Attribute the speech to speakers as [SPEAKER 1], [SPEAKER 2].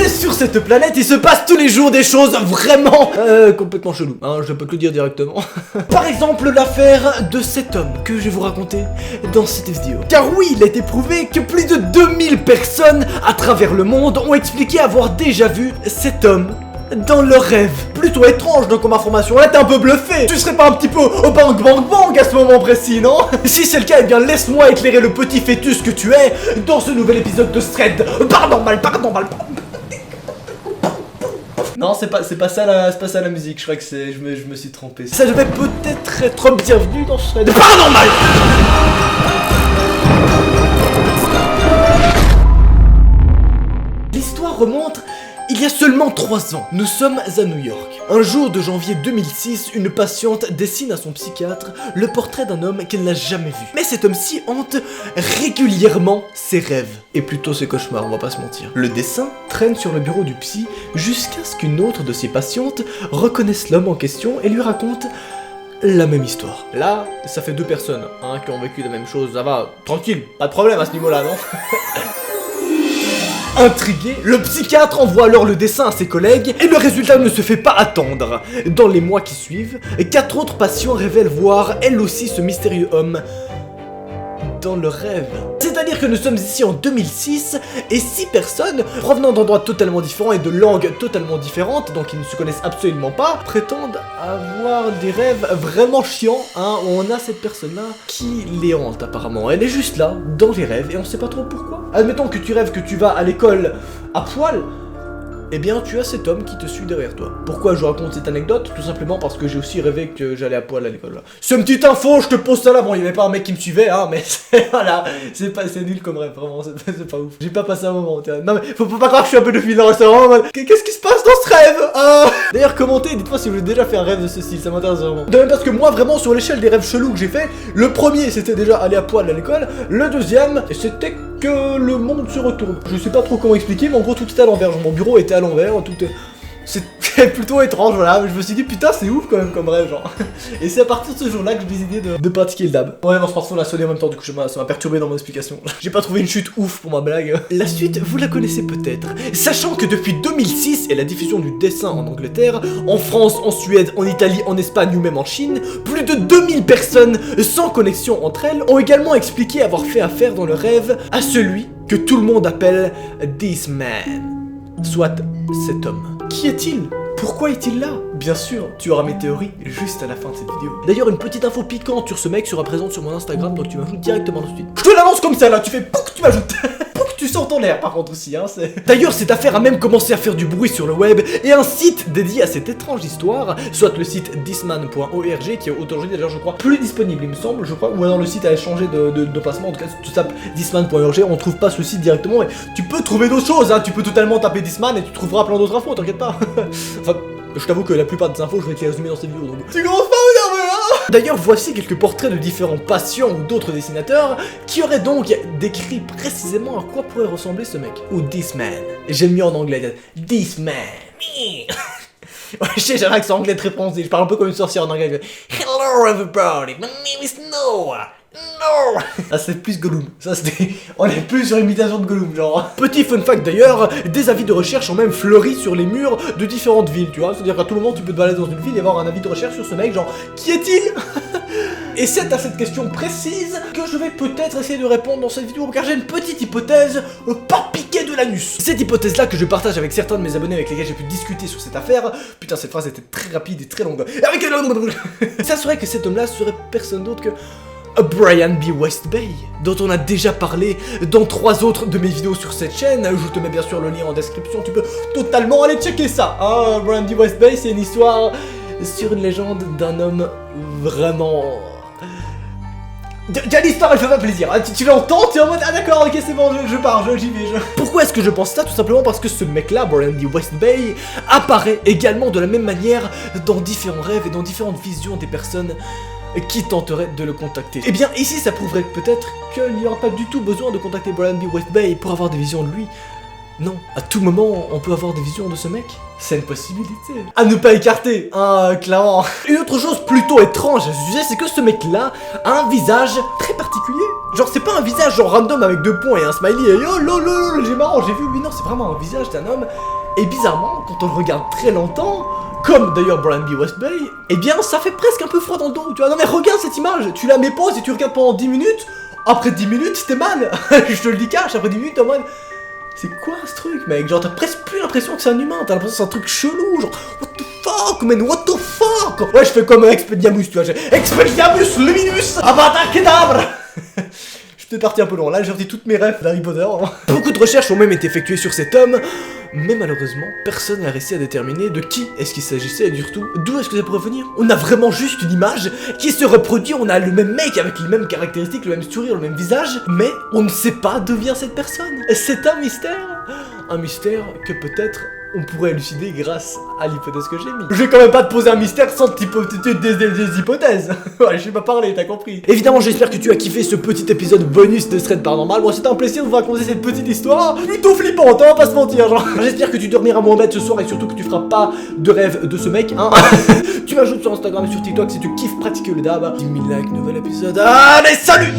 [SPEAKER 1] sais, sur cette planète, il se passe tous les jours des choses vraiment complètement cheloues, hein, je peux te le dire directement. Par exemple, l'affaire de cet homme que je vais vous raconter dans cette vidéo. Car oui, il a été prouvé que plus de 2000 personnes à travers le monde ont expliqué avoir déjà vu cet homme dans leur rêve. Plutôt étrange donc comme information, là t'es un peu bluffé. Tu serais pas un petit peu au bang bang bang à ce moment précis, non? Si c'est le cas, eh bien laisse-moi éclairer le petit fœtus que tu es dans ce nouvel épisode de Thread. Pardon mal. Non, c'est pas ça la musique, je crois que je me suis trompé. Ça devait peut-être être bienvenu dans Thread. Pardon mal. L'histoire remonte il y a seulement 3 ans. Nous sommes à New York. Un jour de janvier 2006, une patiente dessine à son psychiatre le portrait d'un homme qu'elle n'a jamais vu. Mais cet homme-ci hante régulièrement ses rêves. Et plutôt ses cauchemars, on va pas se mentir. Le dessin traîne sur le bureau du psy jusqu'à ce qu'une autre de ses patientes reconnaisse l'homme en question et lui raconte la même histoire. Là, ça fait 2 personnes hein, qui ont vécu la même chose. Ça va, tranquille, pas de problème à ce niveau-là, non? Intrigué, le psychiatre envoie alors le dessin à ses collègues et le résultat ne se fait pas attendre. Dans les mois qui suivent, 4 autres patients révèlent voir elles aussi ce mystérieux homme dans le rêve. C'est-à-dire que nous sommes ici en 2006 et 6 personnes provenant d'endroits totalement différents et de langues totalement différentes, donc ils ne se connaissent absolument pas, prétendent avoir des rêves vraiment chiants, hein, où on a cette personne-là qui les hante apparemment. Elle est juste là, dans les rêves, et on sait pas trop pourquoi. Admettons que tu rêves que tu vas à l'école à poil, eh bien tu as cet homme qui te suit derrière toi. Pourquoi je raconte cette anecdote? Tout simplement parce que j'ai aussi rêvé que j'allais à poil à l'école. C'est une petite info, je te pose ça là. Bon, il y avait pas un mec qui me suivait, hein, mais voilà, c'est nul comme rêve, vraiment, c'est pas ouf. J'ai pas passé un moment, non mais faut pas croire que je suis un pédophile dans le restaurant. Qu'est-ce qui se passe dans ce rêve? D'ailleurs, commentez, dites-moi si vous avez déjà fait un rêve de ce style, ça m'intéresse vraiment. De même parce que moi, vraiment, sur l'échelle des rêves chelous que j'ai fait, le premier c'était déjà aller à poil à l'école, le deuxième c'était que le monde se retourne. Je sais pas trop comment expliquer, mais en gros tout était à l'envers. Mon bureau était à l'envers, c'était plutôt étrange, voilà. Je me suis dit putain c'est ouf quand même comme rêve, genre. Et c'est à partir de ce jour-là que j'ai décidé de pratiquer le dab. Ouais, mon smartphone a sonné en même temps, du coup ça m'a perturbé dans mon explication. J'ai pas trouvé une chute ouf pour ma blague. La suite, vous la connaissez peut-être. Sachant que depuis 2006 et la diffusion du dessin en Angleterre, en France, en Suède, en Italie, en Espagne ou même en Chine, plus de 2000 personnes sans connexion entre elles ont également expliqué avoir fait affaire dans le rêve à celui que tout le monde appelle This Man, soit cet homme. Qui est-il? Pourquoi est-il là? Bien sûr, tu auras mes théories juste à la fin de cette vidéo. D'ailleurs, une petite info piquante sur ce mec sera présente sur mon Instagram, donc tu m'ajoutes directement tout de suite. Je te l'annonce comme ça là, tu fais pouc, tu m'ajoutes. Pouc, tu sors ton air par contre aussi, hein. D'ailleurs, cette affaire a même commencé à faire du bruit sur le web et un site dédié à cette étrange histoire, soit le site thisman.org, qui est aujourd'hui d'ailleurs, je crois, plus disponible, il me semble, je crois, ou alors le site a changé de placement. En tout cas, si tu tapes thisman.org, on trouve pas ce site directement, mais tu peux trouver d'autres choses, hein. Tu peux totalement taper Thisman et tu trouveras plein d'autres infos, t'inquiète pas. Enfin, je t'avoue que la plupart des infos, je vais te les résumer dans cette vidéo, donc... Tu commences pas à m'énerver, hein? D'ailleurs, voici quelques portraits de différents patients ou d'autres dessinateurs qui auraient donc décrit précisément à quoi pourrait ressembler ce mec. Ou This Man. J'aime mieux en anglais, This Man. Ouais, je sais, j'ai un accent anglais très français, je parle un peu comme une sorcière en anglais. Hello everybody, my name is Noah. No. Ah, c'est plus Gollum. Ça c'était... On est plus sur l'imitation de Gollum, genre. Petit fun fact d'ailleurs, des avis de recherche ont même fleuri sur les murs de différentes villes, tu vois. C'est-à-dire qu'à tout moment tu peux te balader dans une ville et avoir un avis de recherche sur ce mec, genre, qui est-il? Et c'est à cette question précise que je vais peut-être essayer de répondre dans cette vidéo, car j'ai une petite hypothèse pas piquée de l'anus. Cette hypothèse-là que je partage avec certains de mes abonnés avec lesquels j'ai pu discuter sur cette affaire. Putain, cette phrase était très rapide et très longue. Ça serait que cet homme-là serait personne d'autre que... Brian B. West Bay, dont on a déjà parlé dans 3 autres de mes vidéos sur cette chaîne. Je te mets bien sûr le lien en description, tu peux totalement aller checker ça, hein. Brian B. West Bay, c'est une histoire sur une légende d'un homme vraiment... L'histoire elle fait pas plaisir, hein. Tu l'entends, tu es en mode ah d'accord, ok c'est bon, je pars, j'y vais. Pourquoi est-ce que je pense ça? Tout simplement parce que ce mec là, Brian B. West Bay, apparaît également de la même manière dans différents rêves et dans différentes visions des personnes qui tenterait de le contacter. Et bien ici ça prouverait peut-être qu'il n'y aura pas du tout besoin de contacter Brian B. West Bay pour avoir des visions de lui, Non, à tout moment, on peut avoir des visions de ce mec. C'est une possibilité. À ne pas écarter, hein, clairement. Une autre chose plutôt étrange à ce sujet, c'est que ce mec-là a un visage très particulier. Genre, c'est pas un visage genre random avec 2 points et un smiley et oh lolo, j'ai marrant, j'ai vu. Oui, non, c'est vraiment un visage d'un homme. Et bizarrement, quand on le regarde très longtemps, comme d'ailleurs Brian B. West Bay, eh bien, ça fait presque un peu froid dans le dos. Tu vois, non mais regarde cette image, tu la mets pause et tu regardes pendant 10 minutes. Après 10 minutes, t'es mal. Je te le dis cash, après 10 minutes, t'es en mode... C'est quoi ce truc, mec? Genre, t'as presque plus l'impression que c'est un humain, t'as l'impression que c'est un truc chelou, genre, what the fuck, man, what the fuck? Ouais, je fais comme Expelliarmus, tu vois, j'ai Expelliarmus Luminus Avada Kedavra. J'étais parti un peu loin, là, j'ai sorti toutes mes rêves d'Harry Potter. Beaucoup de recherches ont même été effectuées sur cet homme, mais malheureusement, personne n'a réussi à déterminer de qui est-ce qu'il s'agissait et surtout, d'où est-ce que ça pourrait venir. On a vraiment juste une image qui se reproduit, on a le même mec avec les mêmes caractéristiques, le même sourire, le même visage, mais on ne sait pas d'où vient cette personne. C'est un mystère que peut-être on pourrait élucider grâce à l'hypothèse que j'ai mis. Je vais quand même pas te poser un mystère sans des hypothèses. Ouais, je vais pas parler, t'as compris. Évidemment, j'espère que tu as kiffé ce petit épisode bonus de Thread Paranormal. Moi, c'était un plaisir de vous raconter cette petite histoire plutôt flippante, on va pas se mentir, genre. J'espère que tu dormiras moins bête ce soir et surtout que tu feras pas de rêve de ce mec, hein. Tu m'ajoutes sur Instagram et sur TikTok si tu kiffes pratiquer le dab. 10 000 likes, nouvel épisode. Allez, salut!